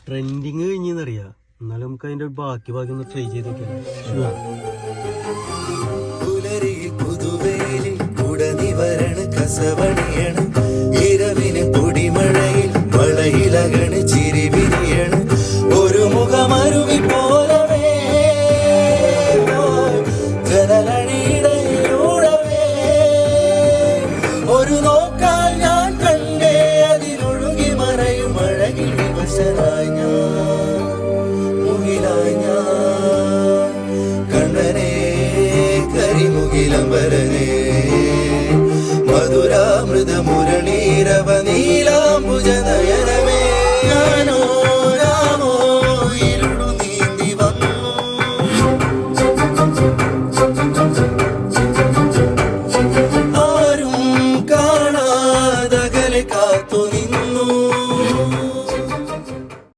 Trending കഴിഞ്ഞറിയാ. എന്നാലും നമുക്ക് അതിന്റെ ബാക്കി ഒന്ന് ട്രൈ ചെയ്ത് നോക്കിയാലോ. പുതുവേലിൽ കുടനിവരണ് കസവണിയണ് ഇരവിന് പൊടിമഴയിൽ വളയിലകണ് ചിരി വിരിയണ് ഒരു മുഖമരുവി പോലവേ ജനലണിയിടയിലൂടവേ ഒരു നോക്കാൽ ഞാൻ കണ്ടേ അതിലൊഴുകി മറയും അഴകിൽ വിവശനായി ഞാൻ മുകിലായി ഞാൻ കണ്ണനേ കരിമുകിലംബരനേ മധുരാമൃത മുരളീരവ നീല